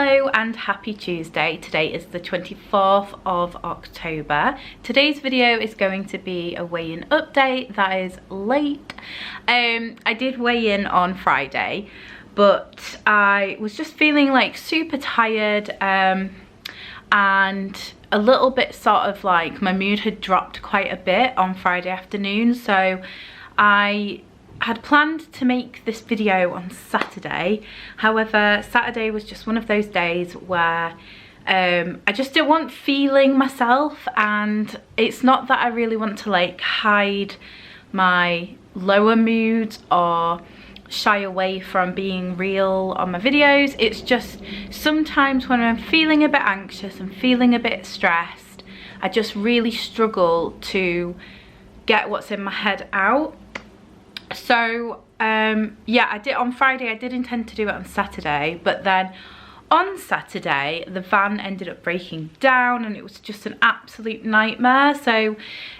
Hello and happy Tuesday. Today is the 24th of October. Today's video is going to be a weigh-in update. That is late. I did weigh in on Friday, but I was just feeling like super tired and a little bit sort of like my mood had dropped quite a bit on Friday afternoon, so I had planned to make this video on Saturday. However, Saturday was just one of those days where I just didn't feeling myself, and it's not that I really want to like hide my lower moods or shy away from being real on my videos. It's just sometimes when I'm feeling a bit anxious and feeling a bit stressed, I just really struggle to get what's in my head out. So yeah, I did on Friday. I did intend to do it on Saturday, but then on Saturday the van ended up breaking down and it was just an absolute nightmare. So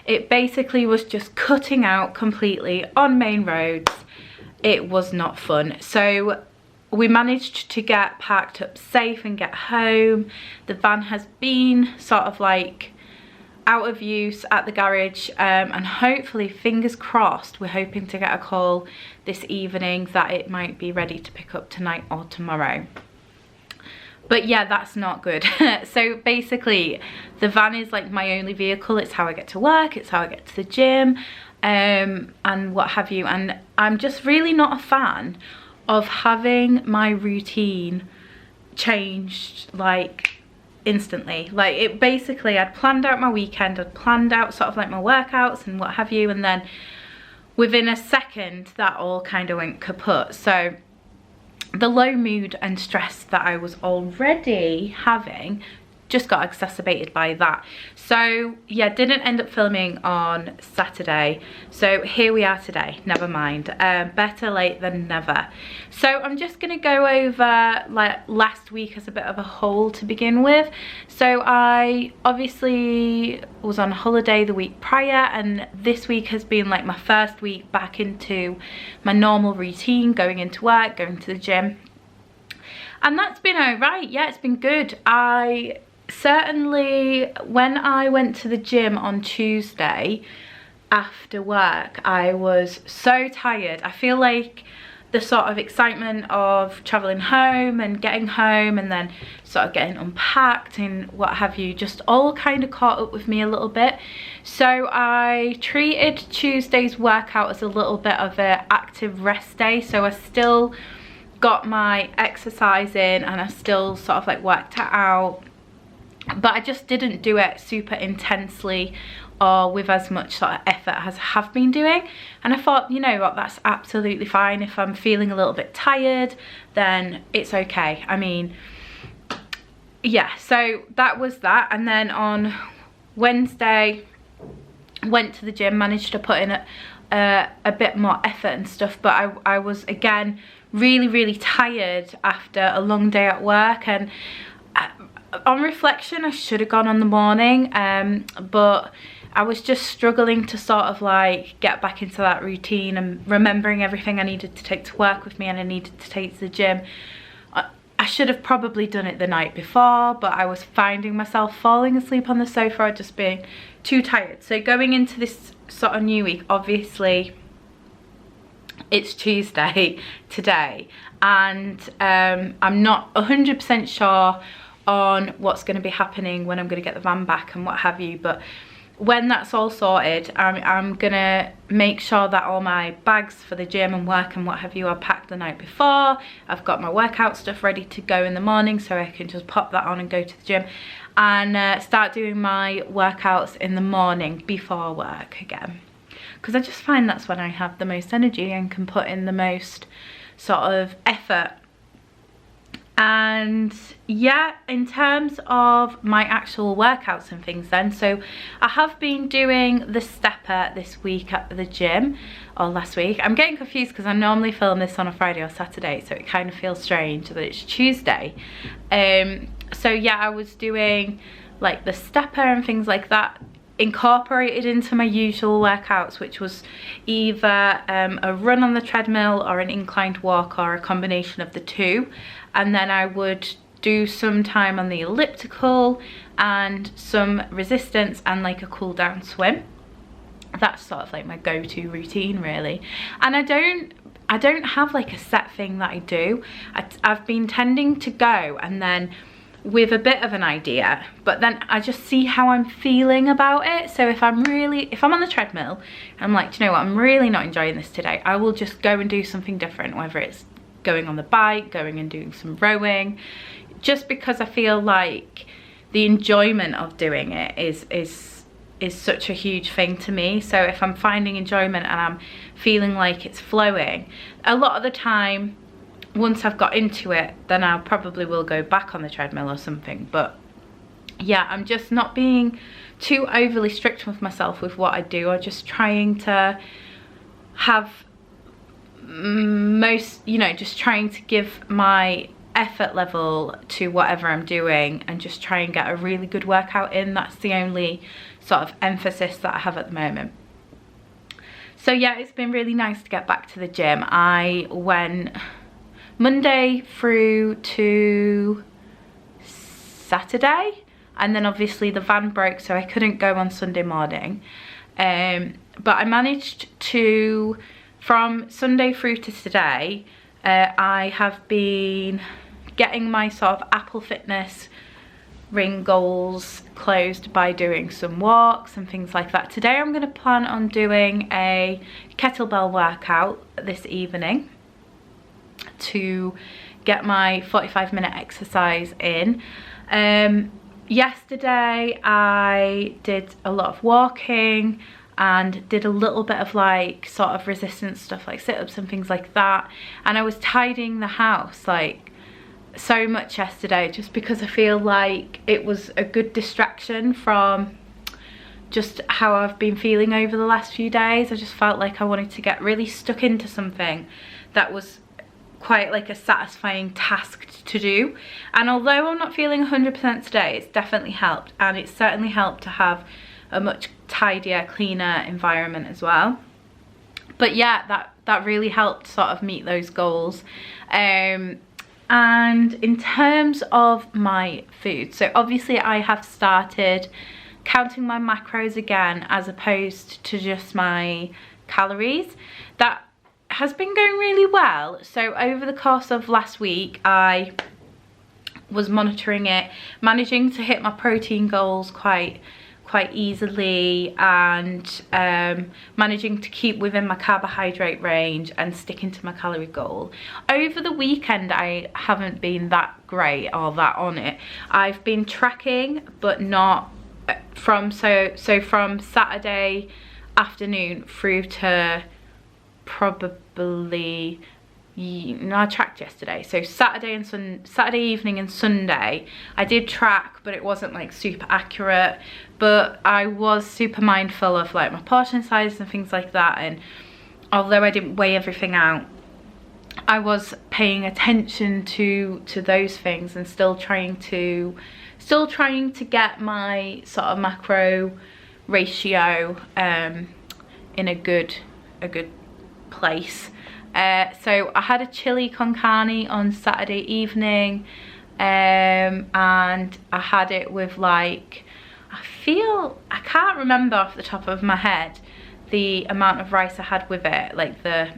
it basically was just cutting out completely on main roads. It was not fun. So we managed to get parked up safe and get home. The van has been sort of like out of use at the garage, and hopefully, fingers crossed, we're hoping to get a call this evening that it might be ready to pick up tonight or tomorrow. But yeah, that's not good. So basically the van is like my only vehicle. It's how I get to work, it's how I get to the gym, and what have you. And I'm just really not a fan of having my routine changed like instantly. Like, it basically, I'd planned out my weekend, I'd planned out sort of like my workouts and what have you, and then within a second that all kind of went kaput. So the low mood and stress that I was already having just got exacerbated by that. So yeah, didn't end up filming on Saturday, so here we are today. Never mind, better late than never. So I'm just gonna go over like last week as a bit of a whole to begin with. So I obviously was on holiday the week prior, and this week has been like my first week back into my normal routine, going into work, going to the gym, and that's been alright. Yeah, it's been good. I certainly, when I went to the gym on Tuesday after work, I was so tired. I feel like the sort of excitement of traveling home and getting home and then sort of getting unpacked and what have you just all kind of caught up with me a little bit. So I treated Tuesday's workout as a little bit of an active rest day. So I still got my exercise in and I still sort of like worked it out, but I just didn't do it super intensely or with as much sort of effort as I have been doing. And I thought, you know what, that's absolutely fine. If I'm feeling a little bit tired, then it's okay. I mean, yeah, so that was that. And then on Wednesday, went to the gym, managed to put in a bit more effort and stuff, but I was again really tired after a long day at work. And on reflection, I should have gone on the morning, but I was just struggling to sort of like get back into that routine and remembering everything I needed to take to work with me and I needed to take to the gym. I should have probably done it the night before, but I was finding myself falling asleep on the sofa or just being too tired. So going into this sort of new week, obviously it's Tuesday today, and I'm not 100% sure on what's going to be happening when I'm going to get the van back and what have you, but when that's all sorted, I'm gonna make sure that all my bags for the gym and work and what have you are packed the night before. I've got my workout stuff ready to go in the morning, so I can just pop that on and go to the gym and start doing my workouts in the morning before work again, because I just find that's when I have the most energy and can put in the most sort of effort. And yeah, in terms of my actual workouts and things then, so I have been doing the stepper this week at the gym, or last week. I'm getting confused because I normally film this on a Friday or Saturday, so it kind of feels strange that it's Tuesday. So yeah, I was doing like the stepper and things like that incorporated into my usual workouts, which was either a run on the treadmill or an inclined walk or a combination of the two. And then I would do some time on the elliptical and some resistance and like a cool down swim. That's sort of like my go-to routine really. And I don't have like a set thing that I do. I've been tending to go and then with a bit of an idea, but then I just see how I'm feeling about it. So if I'm on the treadmill, I'm like, do you know what, I'm really not enjoying this today, I will just go and do something different, whether it's going on the bike, going and doing some rowing, just because I feel like the enjoyment of doing it is such a huge thing to me. So if I'm finding enjoyment and I'm feeling like it's flowing, a lot of the time once I've got into it, then I probably will go back on the treadmill or something. But yeah, I'm just not being too overly strict with myself with what I do. I'm just trying to have just trying to give my effort level to whatever I'm doing and just try and get a really good workout in. That's the only sort of emphasis that I have at the moment. So yeah, it's been really nice to get back to the gym. I went Monday through to Saturday, and then obviously the van broke, so I couldn't go on Sunday morning. But I managed to, from Sunday through to today, I have been getting my sort of Apple Fitness ring goals closed by doing some walks and things like that. Today I'm going to plan on doing a kettlebell workout this evening to get my 45-minute exercise in. Yesterday I did a lot of walking and did a little bit of like sort of resistance stuff like sit-ups and things like that, and I was tidying the house like so much yesterday just because I feel like it was a good distraction from just how I've been feeling over the last few days. I just felt like I wanted to get really stuck into something that was quite like a satisfying task to do, and although I'm not feeling 100% today, it's definitely helped, and it's certainly helped to have a much tidier, cleaner environment as well. But yeah, that really helped sort of meet those goals. And in terms of my food, so obviously I have started counting my macros again as opposed to just my calories. That has been going really well. So over the course of last week I was monitoring it, managing to hit my protein goals quite easily, and managing to keep within my carbohydrate range and sticking to my calorie goal. Over the weekend I haven't been that great or that on it. I've been tracking, but not from from Saturday afternoon through to probably, no, I tracked yesterday, so Saturday evening and Sunday I did track, but it wasn't like super accurate, but I was super mindful of like my portion size and things like that, and although I didn't weigh everything out, I was paying attention to those things and still trying to get my sort of macro ratio in a good place. So I had a chili con carne on Saturday evening, and I had it with like, I can't remember off the top of my head the amount of rice I had with it, like the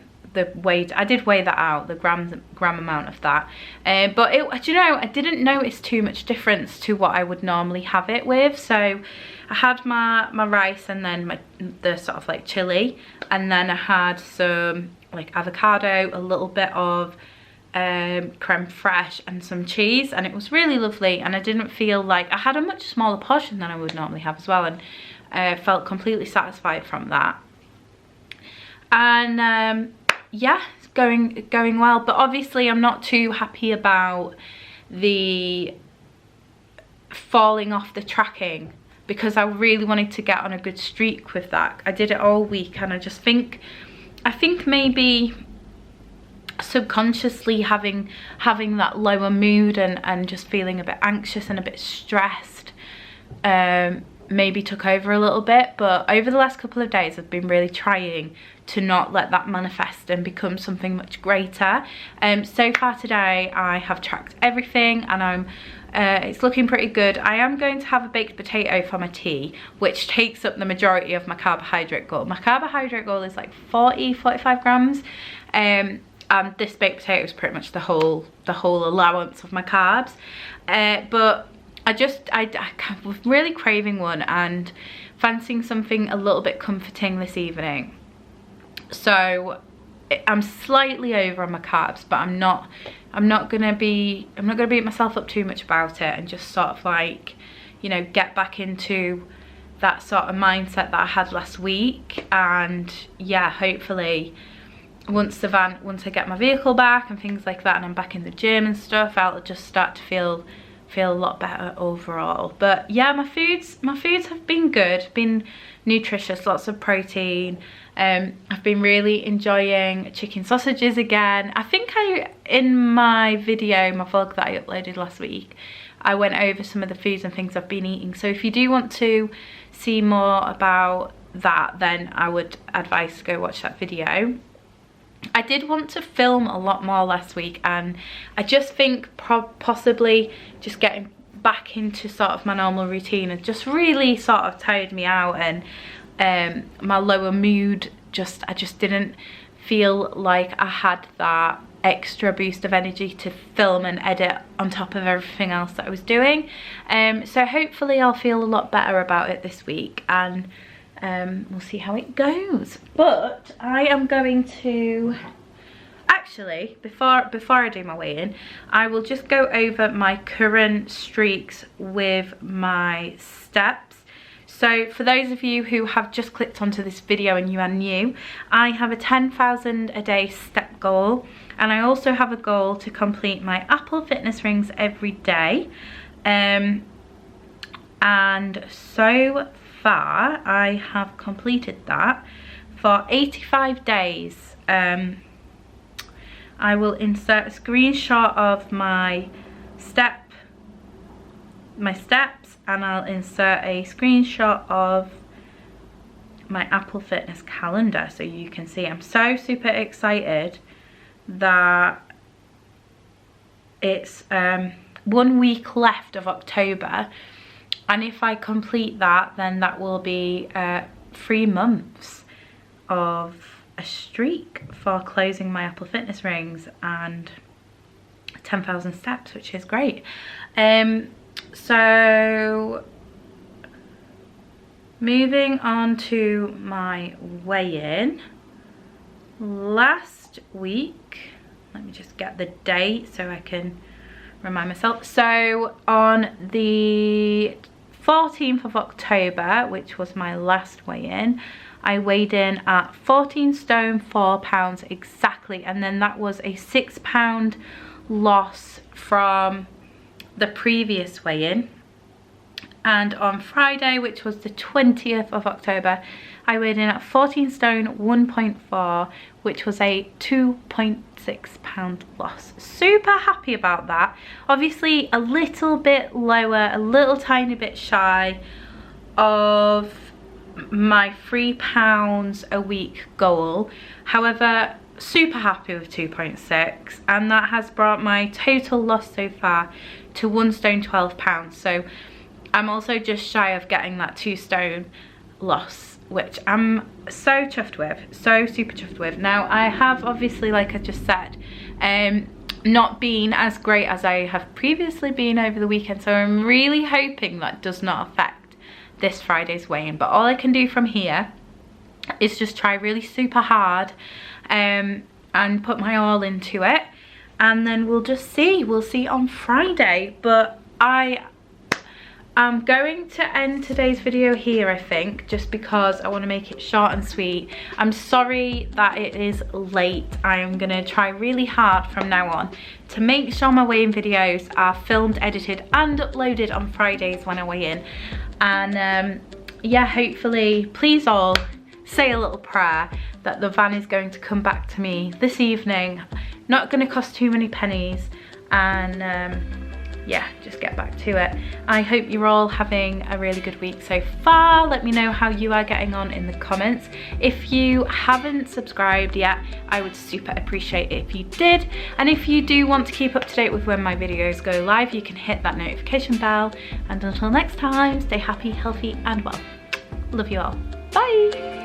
weight. I did weigh that out, the gram amount of that, but do you know, I didn't notice too much difference to what I would normally have it with. So I had my rice and then the sort of like chili, and then I had some like avocado, a little bit of creme fraiche and some cheese, and it was really lovely, and I didn't feel like I had a much smaller portion than I would normally have as well, and felt completely satisfied from that. And yeah, it's going well, but obviously I'm not too happy about the falling off the tracking, because I really wanted to get on a good streak with that. I did it all week, and I think maybe subconsciously having that lower mood and just feeling a bit anxious and a bit stressed maybe took over a little bit, but over the last couple of days I've been really trying to not let that manifest and become something much greater. So far today I have tracked everything, and it's looking pretty good. I am going to have a baked potato for my tea, which takes up the majority of my carbohydrate goal. My carbohydrate goal is like 45 grams, and this baked potato is pretty much the whole allowance of my carbs. But I was really craving one and fancying something a little bit comforting this evening. So I'm slightly over on my carbs, but I'm not gonna beat myself up too much about it, and just sort of like, you know, get back into that sort of mindset that I had last week. And yeah, hopefully once I get my vehicle back and things like that, and I'm back in the gym and stuff, I'll just start to feel a lot better overall. But yeah, my foods have been good, been nutritious, lots of protein. I've been really enjoying chicken sausages again. I think in my vlog that I uploaded last week, I went over some of the foods and things I've been eating. So if you do want to see more about that, then I would advise to go watch that video. I did want to film a lot more last week, and I just think possibly just getting back into sort of my normal routine has just really sort of tired me out, and my lower mood, I just didn't feel like I had that extra boost of energy to film and edit on top of everything else that I was doing. So hopefully I'll feel a lot better about it this week, and we'll see how it goes. But I am going to, actually, before I do my weigh-in, I will just go over my current streaks with my steps. So for those of you who have just clicked onto this video and you are new, I have a 10,000 a day step goal, and I also have a goal to complete my Apple Fitness rings every day. And so far I have completed that for 85 days. I will insert a screenshot of my steps, and I'll insert a screenshot of my Apple Fitness calendar so you can see. I'm so super excited that it's 1 week left of October, and if I complete that, then that will be 3 months of a streak for closing my Apple Fitness rings and 10,000 steps, which is great. So moving on to my weigh-in. Last week, let me just get the date so I can remind myself. So on the 14th of October, which was my last weigh-in, I weighed in at 14 stone 4 pounds exactly, and then that was a 6 pound loss from the previous weigh-in. And on Friday, which was the 20th of October, I weighed in at 14 stone 1.4, which was a 2.6 pound loss. Super happy about that. Obviously a little bit lower, a little tiny bit shy of my 3 pounds a week goal. However, super happy with 2.6, and that has brought my total loss so far to 1 stone 12 pounds. So I'm also just shy of getting that 2 stone loss, which I'm so chuffed with, so super chuffed with. Now I have obviously, like I just said, not been as great as I have previously been over the weekend, so I'm really hoping that does not affect this Friday's weigh-in. But all I can do from here is just try really super hard and put my all into it, and then we'll just see. We'll see on Friday. But I'm going to end today's video here, I think, just because I want to make it short and sweet. I'm sorry that it is late. I am going to try really hard from now on to make sure my weigh-in videos are filmed, edited and uploaded on Fridays when I weigh in. And yeah, hopefully, please all say a little prayer that the van is going to come back to me this evening. Not going to cost too many pennies, and yeah, just get back to it. I hope you're all having a really good week so far. Let me know how you are getting on in the comments. If you haven't subscribed yet, I would super appreciate it if you did. And if you do want to keep up to date with when my videos go live, you can hit that notification bell. And until next time, stay happy, healthy, and well. Love you all. Bye.